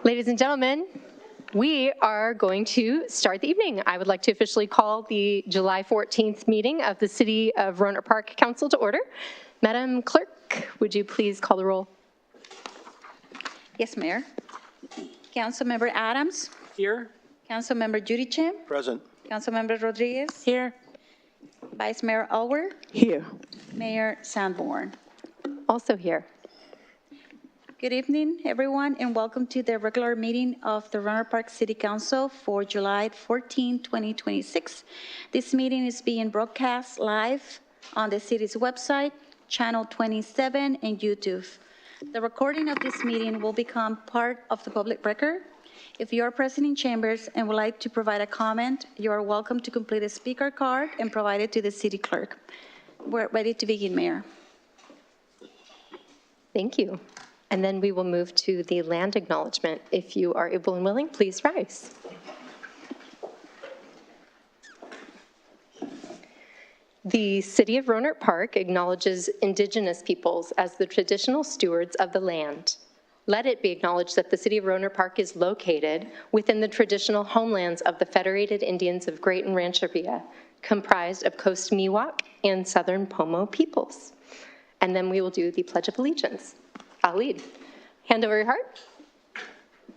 Ladies and gentlemen, we are going to start the evening. I would like to officially call the July 14th meeting of the City of Rohnert Park Council to order. Madam Clerk, would you please call the roll? Yes, Mayor. Councilmember Adams. Here. Councilmember Judy Chen. Present. Councilmember Rodriguez. Here. Vice Mayor Alwer. Here. Mayor Sanborn. Also here. Good evening, everyone, and welcome to the regular meeting of the Rohnert Park City Council for July 14, 2026. This meeting is being broadcast live on the city's website, channel 27, and YouTube. The recording of this meeting will become part of the public record. If you are present in chambers and would like to provide a comment, you are welcome to complete a speaker card and provide it to the city clerk. We're ready to begin, Mayor. Thank you. And then we will move to the land acknowledgement. If you are able and willing, please rise. The City of Rohnert Park acknowledges Indigenous peoples as the traditional stewards of the land. Let it be acknowledged that the City of Rohnert Park is located within the traditional homelands of the Federated Indians of Great and Rancheria, comprised of Coast Miwok and Southern Pomo peoples. And then we will do the Pledge of Allegiance. I'll lead. Hand over your heart.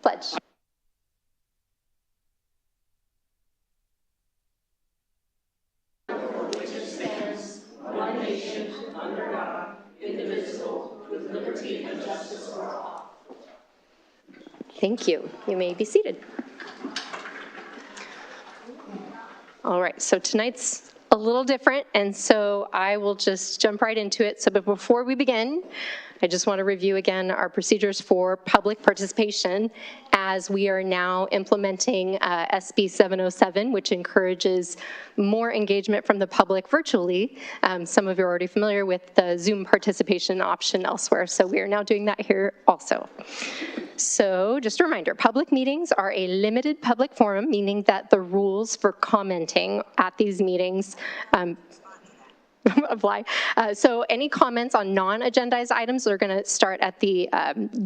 Pledge. Which stands one nation under God, indivisible, with liberty and justice for all. Thank you. You may be seated. All right, so tonight's a little different, and so I will just jump right into it. So, but before we begin, I just want to review again our procedures for public participation as we are now implementing SB 707, which encourages more engagement from the public virtually. Some of you are already familiar with the Zoom participation option elsewhere, so we are now doing that here also. So just a reminder, public meetings are a limited public forum, meaning that the rules for commenting at these meetings apply. So any comments on non-agendized items are going to start at the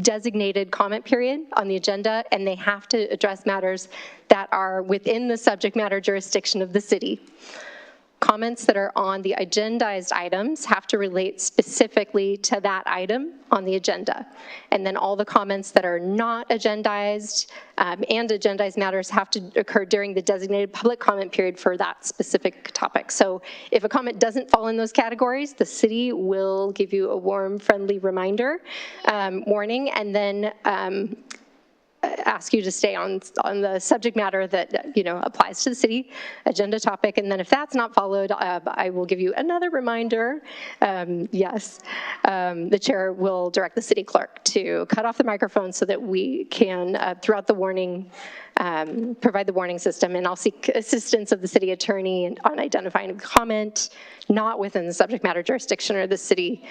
designated comment period on the agenda, and they have to address matters that are within the subject matter jurisdiction of the city. Comments that are on the agendized items have to relate specifically to that item on the agenda. And then all the comments that are not agendized and agendized matters have to occur during the designated public comment period for that specific topic. So if a comment doesn't fall in those categories, the city will give you a warm, friendly reminder, warning, and then ask you to stay on the subject matter that applies to the city agenda topic. And then if that's not followed, I will give you another reminder. Yes, the chair will direct the city clerk to cut off the microphone so that we can, throughout the warning, provide the warning system. And I'll seek assistance of the city attorney on identifying a comment not within the subject matter jurisdiction or the city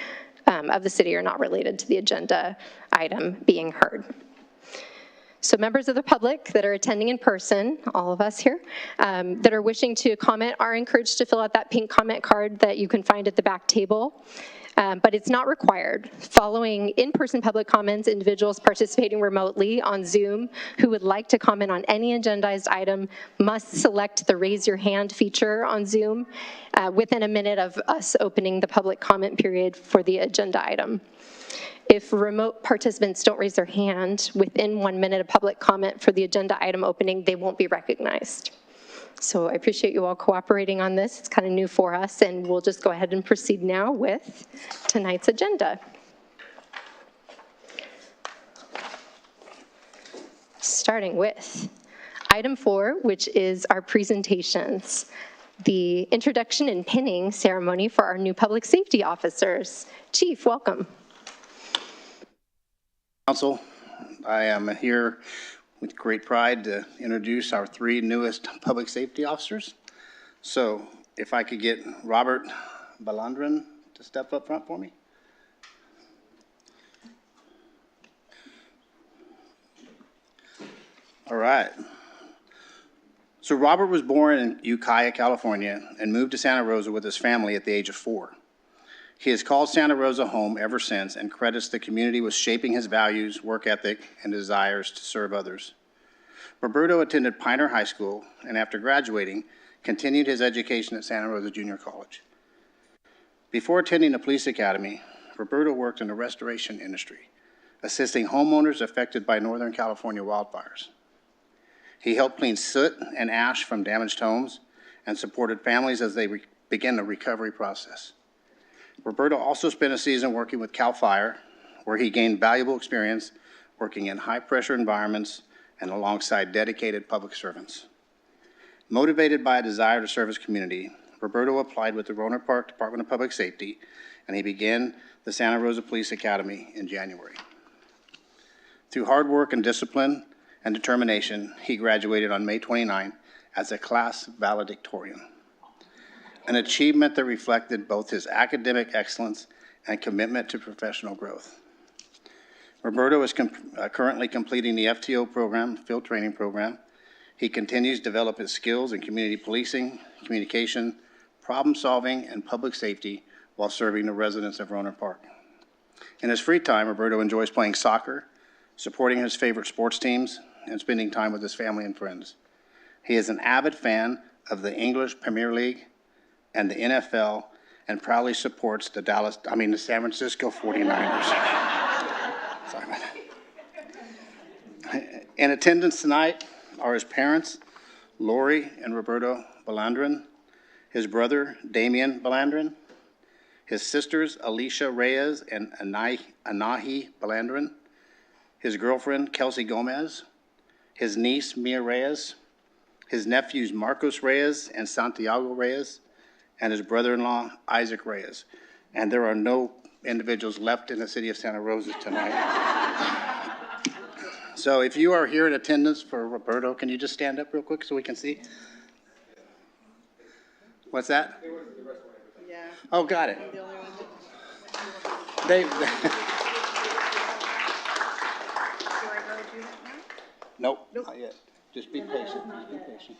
of the city or not related to the agenda item being heard. So members of the public that are attending in person, all of us here, that are wishing to comment are encouraged to fill out that pink comment card that you can find at the back table, but it's not required. Following in-person public comments, individuals participating remotely on Zoom who would like to comment on any agendized item must select the raise your hand feature on Zoom within a minute of us opening the public comment period for the agenda item. If remote participants don't raise their hand within 1 minute of public comment for the agenda item opening, they won't be recognized. So I appreciate you all cooperating on this. It's kind of new for us, and we'll just go ahead and proceed now with tonight's agenda. Starting with item 4, which is our presentations. The introduction and pinning ceremony for our new public safety officers. Chief, welcome. Council, I am here with great pride to introduce our 3 newest public safety officers. So if I could get Robert Balandran to step up front for me. All right. So Robert was born in Ukiah, California, and moved to Santa Rosa with his family at the age of 4. He has called Santa Rosa home ever since and credits the community with shaping his values, work ethic, and desires to serve others. Roberto attended Pioneer High School and after graduating, continued his education at Santa Rosa Junior College. Before attending the police academy, Roberto worked in the restoration industry, assisting homeowners affected by Northern California wildfires. He helped clean soot and ash from damaged homes and supported families as they began the recovery process. Roberto also spent a season working with CAL FIRE, where he gained valuable experience working in high-pressure environments and alongside dedicated public servants. Motivated by a desire to serve his community, Roberto applied with the Rohnert Park Department of Public Safety, and he began the Santa Rosa Police Academy in January. Through hard work and discipline and determination, he graduated on May 29 as a class valedictorian, an achievement that reflected both his academic excellence and commitment to professional growth. Roberto is currently completing the FTO program, field training program. He continues to develop his skills in community policing, communication, problem solving, and public safety while serving the residents of Rohnert Park. In his free time, Roberto enjoys playing soccer, supporting his favorite sports teams, and spending time with his family and friends. He is an avid fan of the English Premier League and the NFL, and proudly supports the San Francisco 49ers. Sorry about that. In attendance tonight are his parents, Lori and Roberto Balandrin, his brother, Damian Balandrin, his sisters, Alicia Reyes and Anahi Balandrin, his girlfriend, Kelsey Gomez, his niece, Mia Reyes, his nephews, Marcos Reyes and Santiago Reyes, and his brother-in-law, Isaac Reyes. And there are no individuals left in the city of Santa Rosa tonight. So if you are here in attendance for Roberto, can you just stand up real quick so we can see? What's that? Yeah. Oh, got it. The only one They, Do I go do that now? nope, not yet. Just be patient. Be patient.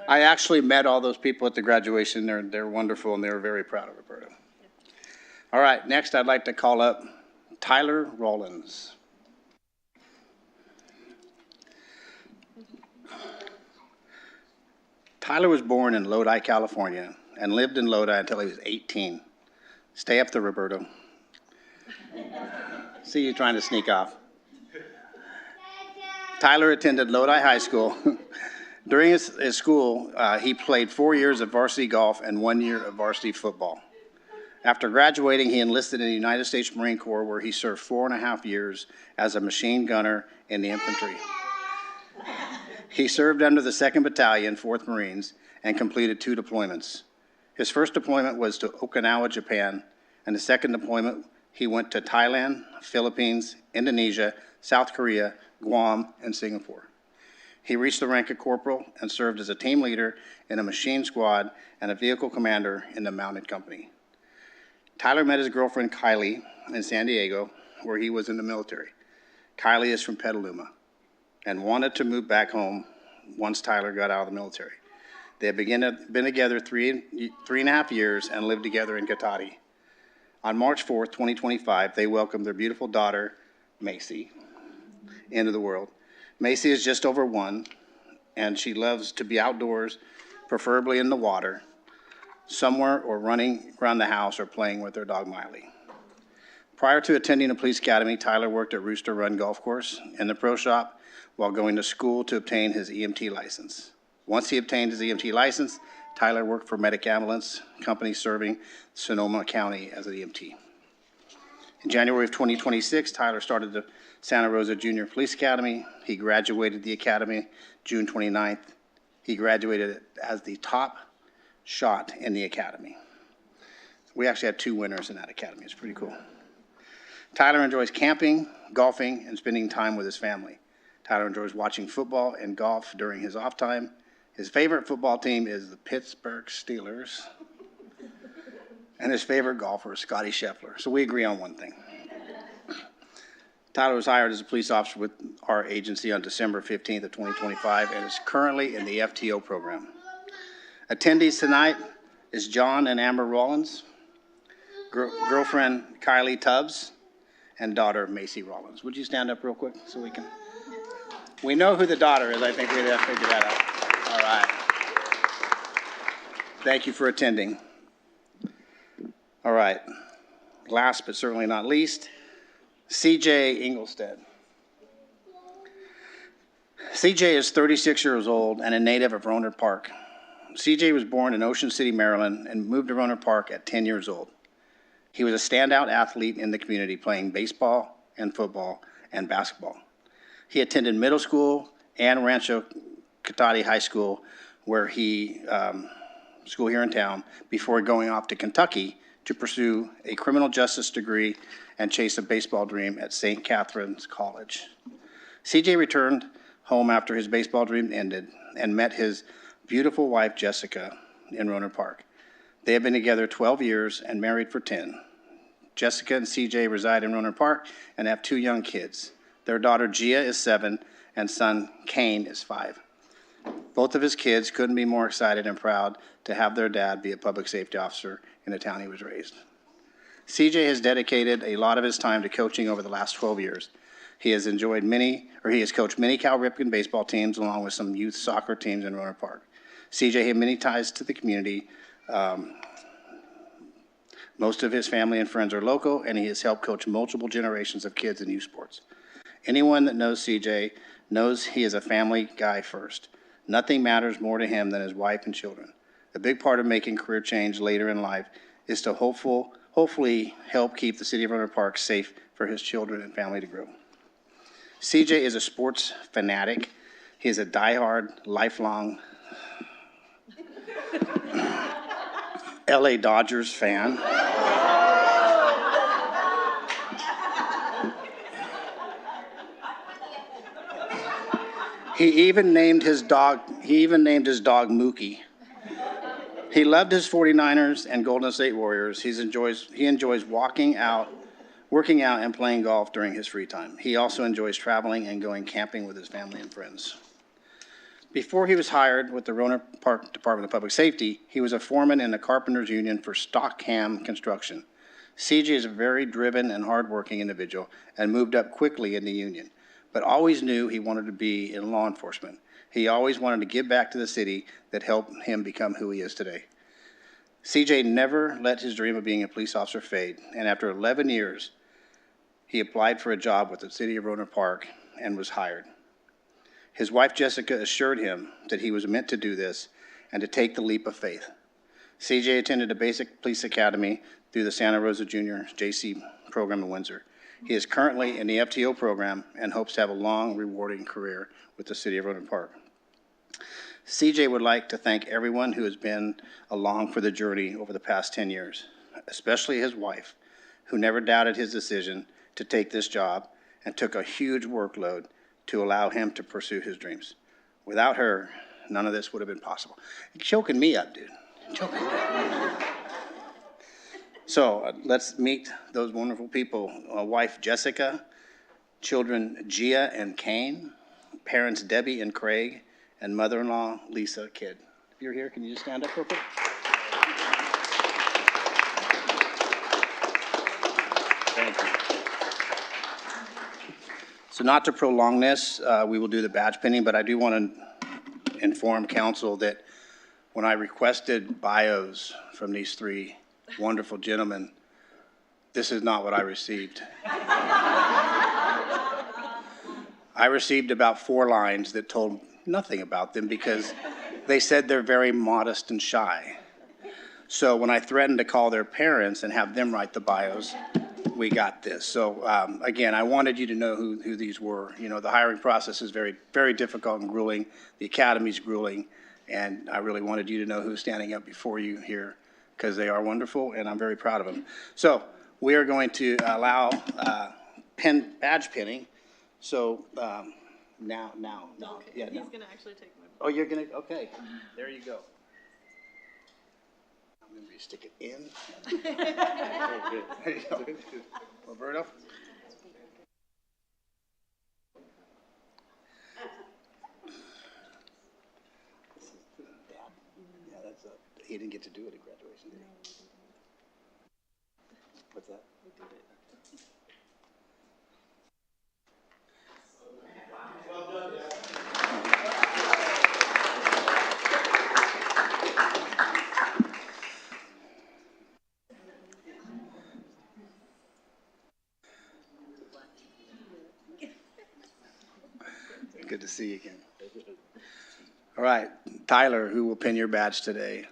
I actually met all those people at the graduation. They're wonderful, and they were very proud of Roberto. All right, next I'd like to call up Tyler Rollins. Tyler was born in Lodi, California, and lived in Lodi until he was 18. Stay up there, Roberto. See you trying to sneak off. Tyler attended Lodi High School. During his school, he played 4 years of varsity golf and 1 year of varsity football. After graduating, he enlisted in the United States Marine Corps, where he served 4.5 years as a machine gunner in the infantry. He served under the 2nd Battalion, 4th Marines, and completed 2 deployments. His first deployment was to Okinawa, Japan, and the second deployment, he went to Thailand, Philippines, Indonesia, South Korea, Guam, and Singapore. He reached the rank of corporal and served as a team leader in a machine squad and a vehicle commander in the mounted company. Tyler met his girlfriend, Kylie, in San Diego, where he was in the military. Kylie is from Petaluma and wanted to move back home once Tyler got out of the military. They had been together 3.5 years and lived together in Cotati. On March 4th, 2025, they welcomed their beautiful daughter, Macy, into the world. Macy is just over 1, and she loves to be outdoors, preferably in the water, somewhere or running around the house or playing with their dog, Miley. Prior to attending the police academy, Tyler worked at Rooster Run Golf Course in the pro shop while going to school to obtain his EMT license. Once he obtained his EMT license, Tyler worked for Medic Ambulance Company serving Sonoma County as an EMT. In January of 2026, Tyler started the Santa Rosa Junior Police Academy. He graduated the academy June 29th. He graduated as the top shot in the academy. We actually had 2 winners in that academy. It's pretty cool. Tyler enjoys camping, golfing, and spending time with his family. Tyler enjoys watching football and golf during his off time. His favorite football team is the Pittsburgh Steelers. And his favorite golfer is Scotty Scheffler. So we agree on one thing. Tyler was hired as a police officer with our agency on December 15th of 2025 and is currently in the FTO program. Attendees tonight is John and Amber Rollins. girlfriend Kylie Tubbs, and daughter Macy Rollins. Would you stand up real quick so we can? We know who the daughter is. I think we have to figure that out. All right. Thank you for attending. All right. Last but certainly not least, CJ Ingolstead. CJ is 36 years old and a native of Rohnert Park. CJ was born in Ocean City, Maryland, and moved to Rohnert Park at 10 years old. He was a standout athlete in the community, playing baseball and football and basketball. He attended middle school and Rancho Cotati High School, where school here in town, before going off to Kentucky to pursue a criminal justice degree and chase a baseball dream at St. Catherine's College. CJ returned home after his baseball dream ended and met his beautiful wife, Jessica, in Rohnert Park. They have been together 12 years and married for 10. Jessica and CJ reside in Rohnert Park and have 2 young kids. Their daughter, Gia, is 7, and son, Kane, is 5. Both of his kids couldn't be more excited and proud to have their dad be a public safety officer in the town he was raised. CJ has dedicated a lot of his time to coaching over the last 12 years. He has coached many Cal Ripken baseball teams along with some youth soccer teams in Rohnert Park. CJ had many ties to the community. Most of his family and friends are local, and he has helped coach multiple generations of kids in youth sports. Anyone that knows CJ knows he is a family guy first. Nothing matters more to him than his wife and children. A big part of making career change later in life is to hopefully help keep the city of Rohnert Park safe for his children and family to grow. CJ is a sports fanatic. He is a diehard, lifelong LA Dodgers fan. He even named his dog Mookie. He loved his 49ers and Golden State Warriors. He enjoys working out and playing golf during his free time. He also enjoys traveling and going camping with his family and friends. Before he was hired with the Rohnert Park Department of Public Safety, he was a foreman in the Carpenters Union for Stockham Construction. CJ is a very driven and hardworking individual and moved up quickly in the union, but always knew he wanted to be in law enforcement. He always wanted to give back to the city that helped him become who he is today. CJ never let his dream of being a police officer fade, and after 11 years, he applied for a job with the city of Rohnert Park and was hired. His wife, Jessica, assured him that he was meant to do this and to take the leap of faith. CJ attended a basic police academy through the Santa Rosa Junior JC program in Windsor. He is currently in the FTO program and hopes to have a long, rewarding career with the city of Rohnert Park. CJ would like to thank everyone who has been along for the journey over the past 10 years, especially his wife, who never doubted his decision to take this job and took a huge workload to allow him to pursue his dreams. Without her, none of this would have been possible. You're choking me up, dude. You're choking me up. So let's meet those wonderful people. Wife Jessica, children Gia and Kane, parents Debbie and Craig, and mother-in-law Lisa Kidd. If you're here, can you just stand up real quick? Thank you. So not to prolong this, we will do the badge pinning, but I do want to inform council that when I requested bios from these 3 wonderful gentlemen, this is not what I received. I received about 4 lines that told nothing about them because they said they're very modest and shy. So when I threatened to call their parents and have them write the bios, we got this. So again, I wanted you to know who these were. You know, the hiring process is very, very difficult and grueling. The academy's grueling, and I really wanted you to know who's standing up before you here because they are wonderful, and I'm very proud of them. So we are going to allow badge pinning. So now. Okay. Yeah, He's no. going to actually take my book. Oh, you're gonna, okay, there you go. Remember you stick it in. Oh, good. There you go. Roberto? Yeah, he didn't get to do it at graduation, did he? What's that? Good to see you again. All right, Tyler, who will pin your badge today?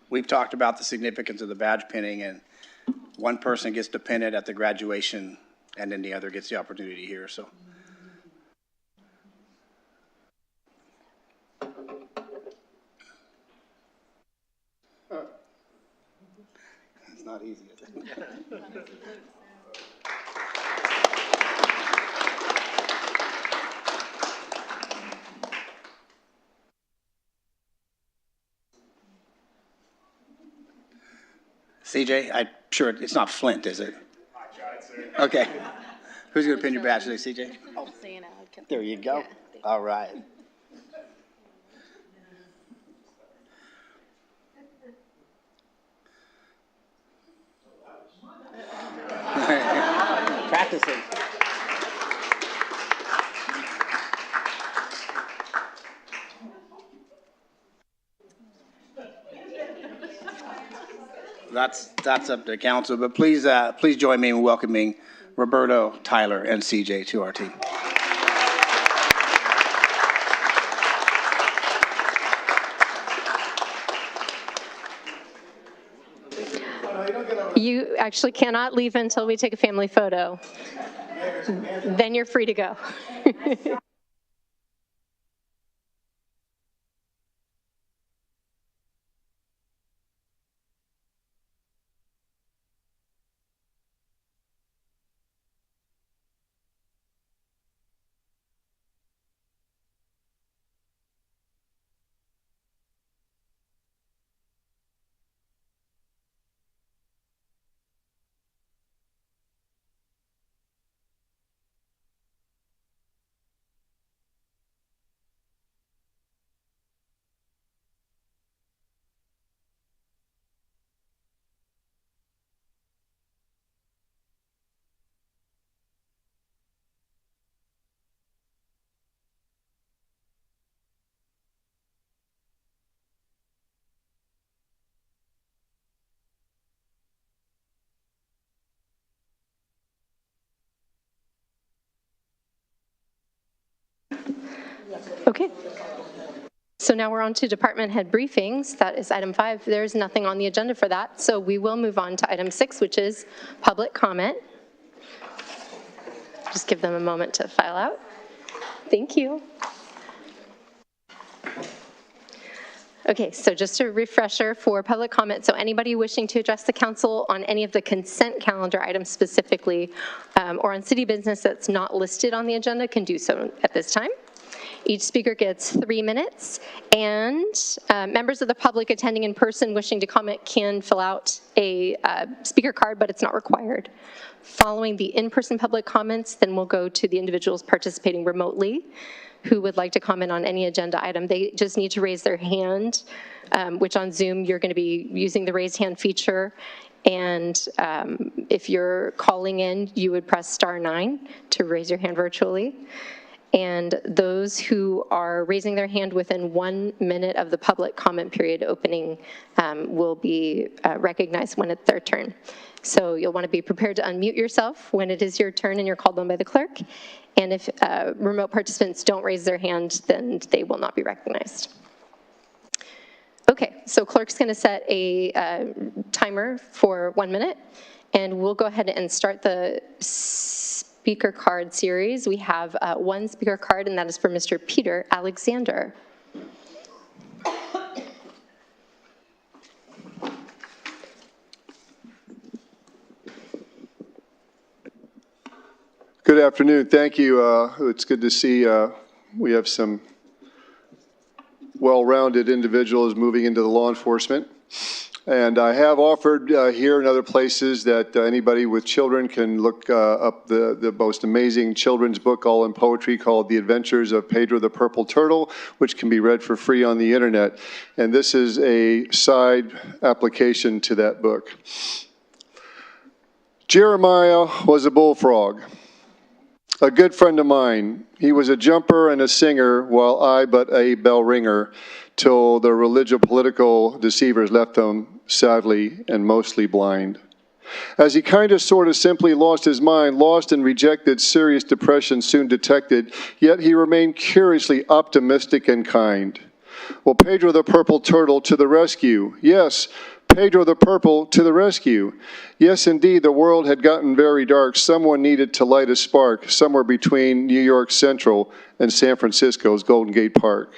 We've talked about the significance of the badge pinning, and one person gets to pin it at the graduation, and then the other gets the opportunity here, so. It's not easy, is it? CJ, I'm sure it's not Flint, is it? I tried, sir. Okay. Who's going to pin your badge today, CJ? Oh, There you go. All right. Practicing. That's up to the council, but please join me in welcoming Roberto, Tyler, and CJ to our team. You actually cannot leave until we take a family photo. Then you're free to go. Okay. So now we're on to department head briefings. That is item 5. There's nothing on the agenda for that. So we will move on to item 6, which is public comment. Just give them a moment to file out. Thank you. Okay, so just a refresher for public comment. So anybody wishing to address the council on any of the consent calendar items specifically, or on city business that's not listed on the agenda can do so at this time. Each speaker gets 3 minutes, and members of the public attending in person wishing to comment can fill out a speaker card, but it's not required. Following the in-person public comments, then we'll go to the individuals participating remotely who would like to comment on any agenda item. They just need to raise their hand, which on Zoom you're going to be using the raise hand feature. And if you're calling in, you would press *9 to raise your hand virtually. And those who are raising their hand within 1 minute of the public comment period opening will be recognized when it's their turn. So you'll want to be prepared to unmute yourself when it is your turn and you're called on by the clerk. And if remote participants don't raise their hand, then they will not be recognized. Okay, so clerk's going to set a timer for 1 minute, and we'll go ahead and start the speaker card series. We have one speaker card, and that is for Mr. Peter Alexander. Good afternoon. Thank you. It's good to see we have some well-rounded individuals moving into the law enforcement. And I have offered here and other places that anybody with children can look up the most amazing children's book, all in poetry, called The Adventures of Pedro the Purple Turtle, which can be read for free on the internet. And this is a side application to that book. Jeremiah was a bullfrog, a good friend of mine. He was a jumper and a singer, while I but a bell ringer, till the religious-political deceivers left him sadly and mostly blind. As he kind of sort of simply lost his mind, lost and rejected, serious depression soon detected, yet he remained curiously optimistic and kind. Well, Pedro the Purple Turtle to the rescue. Yes, Pedro the Purple to the rescue. Yes, indeed, the world had gotten very dark. Someone needed to light a spark somewhere between New York Central and San Francisco's Golden Gate Park.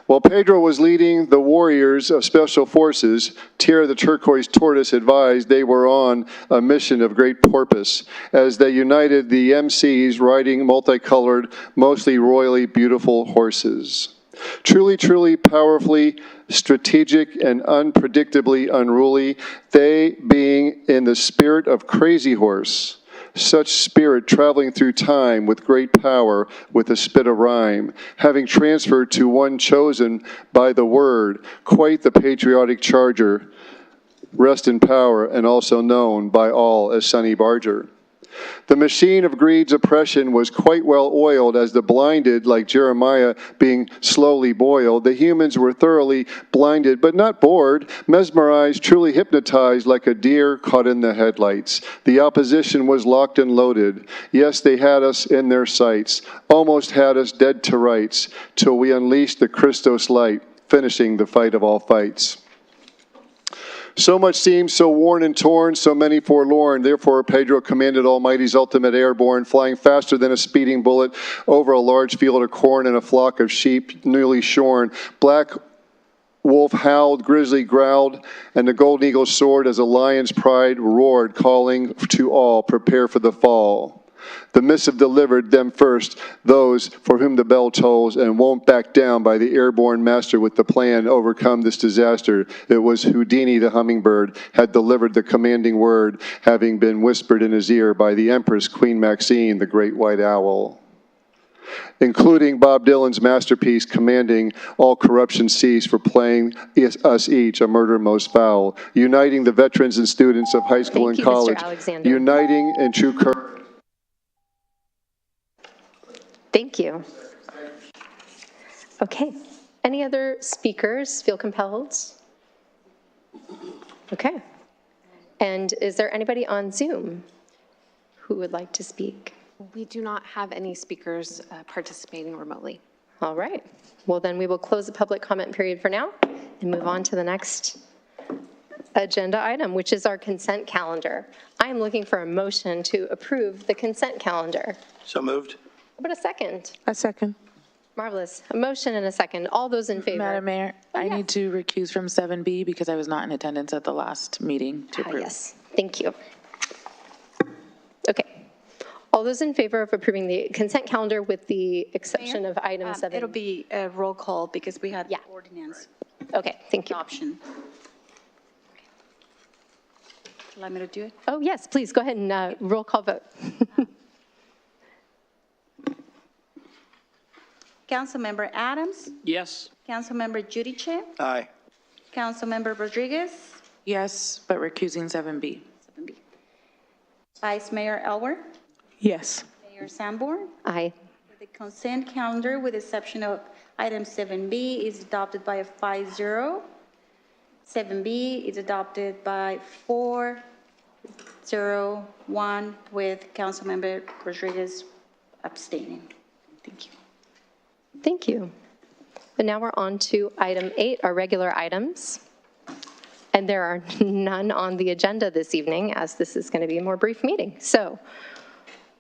While Pedro was leading the warriors of Special Forces, Tierra the Turquoise Tortoise advised they were on a mission of great purpose as they united the MCs riding multicolored, mostly royally beautiful horses. Truly, truly, powerfully, strategic, and unpredictably unruly, they being in the spirit of Crazy Horse, such spirit traveling through time with great power with a spit of rhyme, having transferred to one chosen by the word, quite the patriotic charger, rest in power and also known by all as Sonny Barger. The machine of greed's oppression was quite well oiled as the blinded, like Jeremiah, being slowly boiled. The humans were thoroughly blinded, but not bored, mesmerized, truly hypnotized like a deer caught in the headlights. The opposition was locked and loaded. Yes, they had us in their sights, almost had us dead to rights, till we unleashed the Christos light, finishing the fight of all fights. So much seemed so worn and torn, so many forlorn. Therefore, Pedro commanded Almighty's ultimate airborne, flying faster than a speeding bullet over a large field of corn and a flock of sheep newly shorn. Black wolf howled, grizzly growled, and the golden eagle soared as a lion's pride roared, calling to all, prepare for the fall. The missive delivered them first, those for whom the bell tolls, and won't back down by the airborne master with the plan to overcome this disaster. It was Houdini the hummingbird had delivered the commanding word, having been whispered in his ear by the Empress Queen Maxine, the great white owl. Including Bob Dylan's masterpiece commanding all corruption cease for playing us each a murder most foul, uniting the veterans and students of high school and college, uniting in true courage. Thank you. Okay. Any other speakers feel compelled? Okay. And is there anybody on Zoom who would like to speak? We do not have any speakers participating remotely. All right. Well, then we will close the public comment period for now and move on to the next agenda item, which is our consent calendar. I am looking for a motion to approve the consent calendar. So moved. How about a second? A second. Marvelous. A motion and a second. All those in favor? Madam Mayor, I need to recuse from 7B because I was not in attendance at the last meeting to approve. Yes, thank you. Okay. All those in favor of approving the consent calendar with the exception of item 7? It'll be a roll call because we had ordinance Okay, thank you. option. Allow me to do it? Oh, yes, please, go ahead and roll call vote. Councilmember Adams? Yes. Councilmember Giudice? Aye. Councilmember Rodriguez? Yes, but recusing 7B. Vice Mayor Elwer? Yes. Mayor Sanborn? Aye. The consent calendar, with the exception of item 7B, is adopted by a 5-0. 7B is adopted by 4-0-1 with Councilmember Rodriguez abstaining. Thank you. Thank you. And now we're on to item 8, our regular items. And there are none on the agenda this evening, as this is going to be a more brief meeting. So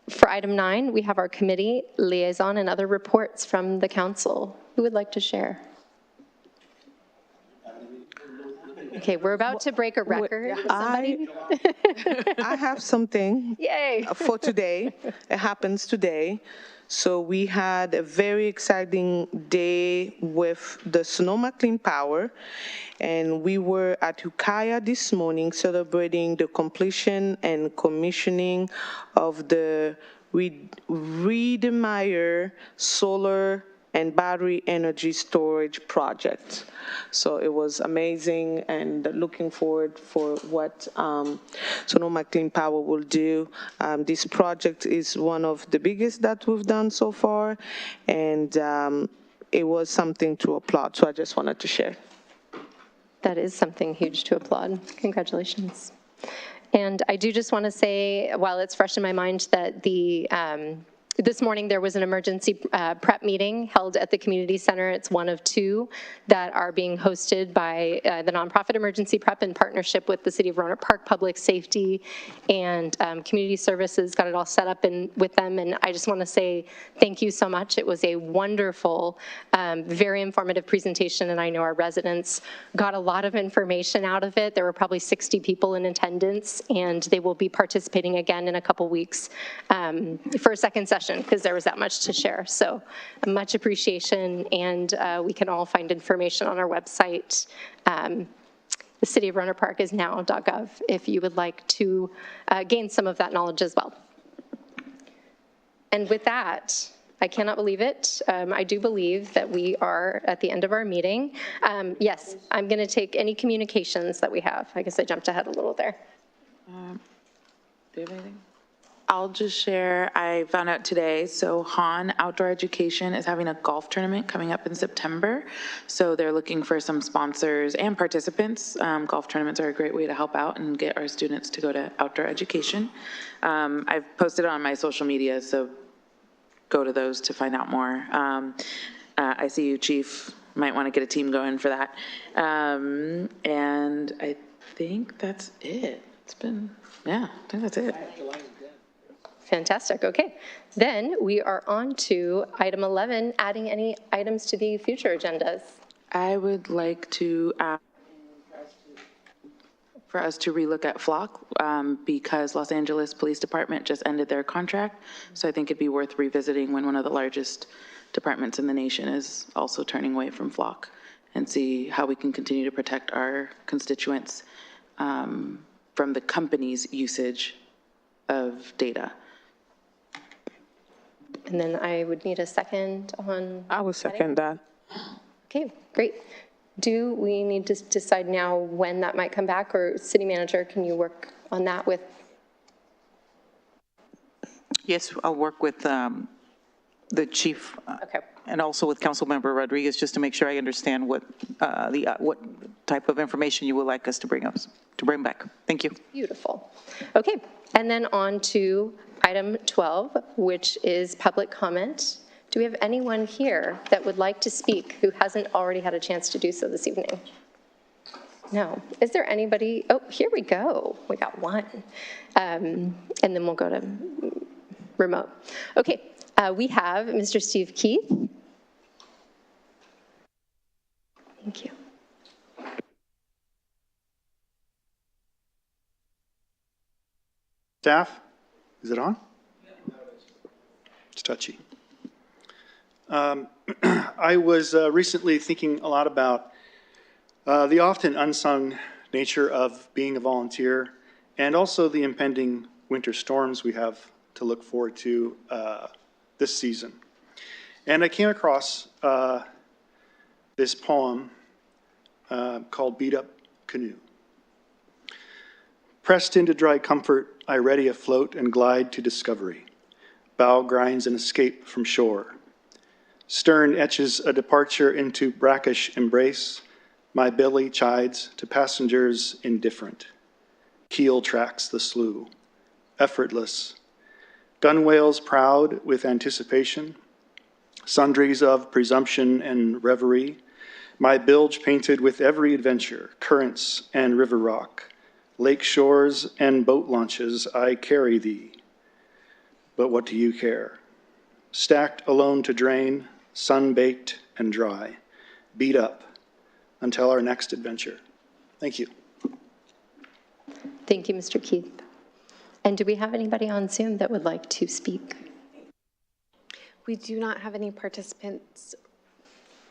for item 9, we have our committee liaison and other reports from the council. Who would like to share? Okay, we're about to break a record. Somebody? I have something Yay. for today. It happens today. So we had a very exciting day with the Sonoma Clean Power, and we were at Ukiah this morning celebrating the completion and commissioning of the Wiedemeyer Solar and Battery Energy Storage Project. So it was amazing, and looking forward for what Sonoma Clean Power will do. This project is one of the biggest that we've done so far, and it was something to applaud, so I just wanted to share. That is something huge to applaud. Congratulations. And I do just want to say, while it's fresh in my mind, that this morning there was an emergency prep meeting held at the community center. It's one of two that are being hosted by the nonprofit Emergency Prep in partnership with the City of Rohnert Park Public Safety and Community Services. Got it all set up with them, and I just want to say thank you so much. It was a wonderful, very informative presentation, and I know our residents got a lot of information out of it. There were probably 60 people in attendance, and they will be participating again in a couple weeks for a second session, because there was that much to share. So much appreciation, and we can all find information on our website. The City of Rohnert Park is now.gov if you would like to gain some of that knowledge as well. And with that, I cannot believe it. I do believe that we are at the end of our meeting. Yes, I'm going to take any communications that we have. I guess I jumped ahead a little there. Do you have anything? I'll just share, I found out today, so Han Outdoor Education is having a golf tournament coming up in September. So they're looking for some sponsors and participants. Golf tournaments are a great way to help out and get our students to go to outdoor education. I've posted it on my social media, so go to those to find out more. I see you, Chief, might want to get a team going for that. And I think that's it. It's been, yeah, I think that's it. Fantastic. Okay. Then we are on to item 11, adding any items to the future agendas. I would like to ask for us to relook at Flock because Los Angeles Police Department just ended their contract. So I think it'd be worth revisiting when one of the largest departments in the nation is also turning away from Flock, and see how we can continue to protect our constituents from the company's usage of data. And then I would need a second on. I will second that. Okay, great. Do we need to decide now when that might come back, or City Manager, can you work on that with? Yes, I'll work with the chief. Okay. And also with Councilmember Rodriguez, just to make sure I understand what what type of information you would like us to bring back. Thank you. Beautiful. Okay, and then on to item 12, which is public comment. Do we have anyone here that would like to speak who hasn't already had a chance to do so this evening? No. Is there anybody? Oh, here we go. We got one. And then we'll go to remote. Okay, we have Mr. Steve Keith. Thank you. Staff, is it on? It's touchy. I was recently thinking a lot about the often unsung nature of being a volunteer, and also the impending winter storms we have to look forward to this season. And I came across this poem called Beat Up Canoe. Pressed into dry comfort, I ready afloat and glide to discovery. Bow grinds an escape from shore. Stern etches a departure into brackish embrace. My belly chides to passengers indifferent. Keel tracks the slough, effortless. Gunwales proud with anticipation. Sundries of presumption and reverie. My bilge painted with every adventure, currents and river rock. Lake shores and boat launches, I carry thee. But what do you care? Stacked alone to drain, sun-baked and dry, beat up until our next adventure. Thank you. Thank you, Mr. Keith. And do we have anybody on Zoom that would like to speak? We do not have any participants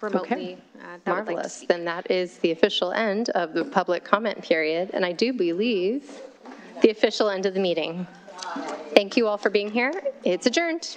remotely. That would like to Marvelous. speak. Then that is the official end of the public comment period, and I do believe the official end of the meeting. Thank you all for being here. It's adjourned.